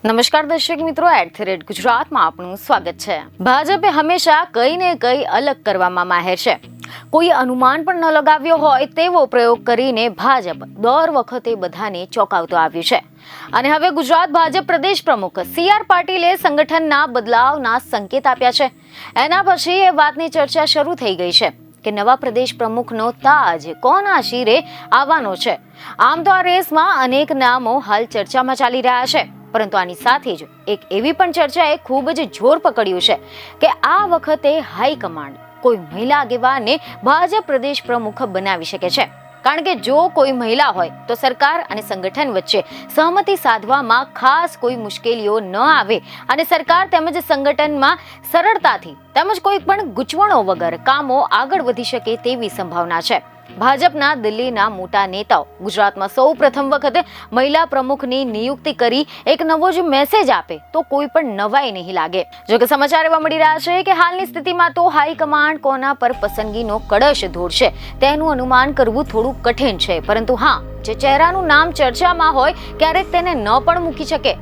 નમસ્કાર દર્શક મિત્રો, @ગુજરાતમાં આપનું સ્વાગત છે। ભાજપે હંમેશા કંઈ ને કંઈ અલગ કરવામાં માહેર છે। કોઈ અનુમાન પણ ન લગાવ્યો હોય તેવો પ્રયોગ કરીને ભાજપ દર વખતે બધાને ચોંકાવતો આવ્યું છે। અને હવે ગુજરાત ભાજપ પ્રદેશ પ્રમુખ CR પાટીલે સંગઠનના બદલાવના સંકેત આપ્યા છે। એના પછી એ વાતની ચર્ચા શરૂ થઈ ગઈ છે કે નવા પ્રદેશ પ્રમુખનો તાજ કોના શિરે આવવાનો છે। આમ તો આ રેસમાં અનેક નામો હાલ ચર્ચામાં ચાલી રહ્યા છે, પરંતુ આની સાથે જ એક એવી પણ ચર્ચાએ ખૂબ જ જોર પકડ્યું છે કે આ વખતે હાઈકમાન્ડ કોઈ મહિલા આગેવાનને ભાજપ પ્રદેશ પ્રમુખ બનાવી શકે છે। કારણ કે જો કોઈ મહિલા હોય તો સરકાર અને સંગઠન વચ્ચે સહમતિ સાધવામાં ખાસ કોઈ મુશ્કેલીઓ ન આવે અને સરકાર તેમજ સંગઠનમાં સરળતાથી તેમજ કોઈ પણ ગૂંચવણો વગર કામો આગળ વધી શકે તેવી સંભાવના છે। ભાજપના દિલ્હીના મોટા નેતાઓ ગુજરાતમાં સૌ પ્રથમ વખત મહિલા પ્રમુખની નિયુક્તિ કરી એક નવો જ મેસેજ આપે તો કોઈ પણ નવાઈ નહીં લાગે। જોકે સમાચાર એવા મળી રહ્યા છે કે હાલની સ્થિતિમાં તો હાઈકમાન્ડ કોના પર પસંદગીનો કળશ ધોડશે તેનું અનુમાન કરવું થોડું કઠિન છે, પરંતુ હા, જે ચહેરાનું નામ ચર્ચામાં હોય ક્યારેક તેને ન પણ મૂકી શકે।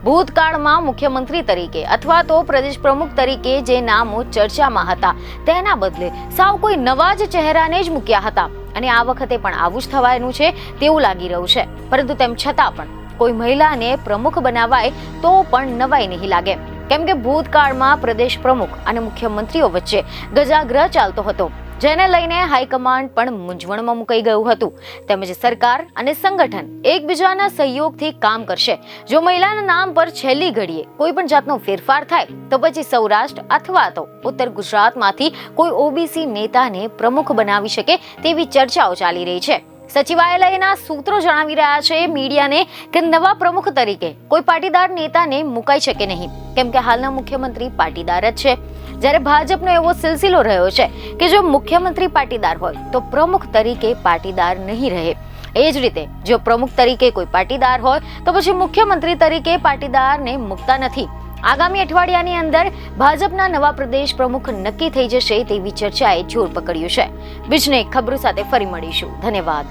ભૂતકાળમાં મુખ્યમંત્રી તરીકે અથવા તો પ્રદેશ પ્રમુખ તરીકે જે નામો ચર્ચામાં હતા તેના બદલે સાવ કોઈ નવા જ ચહેરાને જ મૂક્યા હતા અને આ વખતે પણ આવું જ થવાનું છે તેવું લાગી રહ્યું છે। પરંતુ તેમ છતાં પણ કોઈ મહિલાને પ્રમુખ બનાવાય તો પણ નવાઈ નહીં લાગે, કેમ કે ભૂતકાળમાં પ્રદેશ પ્રમુખ અને મુખ્યમંત્રીઓ વચ્ચે ગજાગ્રહ ચાલતો હતો, જેને લઈને હાઈકમાન્ડ પણ મૂંઝવણમાં મુકાઈ ગયું હતું। તેમજ સરકાર અને સંગઠન એકબીજાના સહયોગથી કામ કરશે। જો મહિલાના નામ પર છેલ્લી ઘડીએ કોઈ પણ જાતનો ફેરફાર થાય તો પછી સૌરાષ્ટ્ર અથવા તો ઉત્તર ગુજરાતમાંથી કોઈ OBC નેતાને પ્રમુખ બનાવી શકે તેવી ચર્ચાઓ ચાલી રહી છે। સચિવાલયના સૂત્રો જણાવી રહ્યા છે મીડિયાને કે નવા પ્રમુખ તરીકે કોઈ પાટીદાર નેતાને મુકાઈ શકે નહીં, કેમ કે હાલના મુખ્યમંત્રી પાટીદાર જ છે। જ્યારે ભાજપનો એવો સિલસિલો રહ્યો છે કે જો મુખ્યમંત્રી પાટીદાર હોય તો પ્રમુખ તરીકે પાટીદાર નહીં રહે। એ જ રીતે જો પ્રમુખ તરીકે કોઈ પાટીદાર હોય તો પછી મુખ્યમંત્રી તરીકે પાટીદારને મુકતા નથી। આગામી અઠવાડિયાની અંદર ભાજપના નવા પ્રદેશ પ્રમુખ નક્કી થઈ જશે તેવી ચર્ચાએ જોર પકડ્યું છે। બીજને ખબરો સાથે ફરી મળીશું। ધન્યવાદ।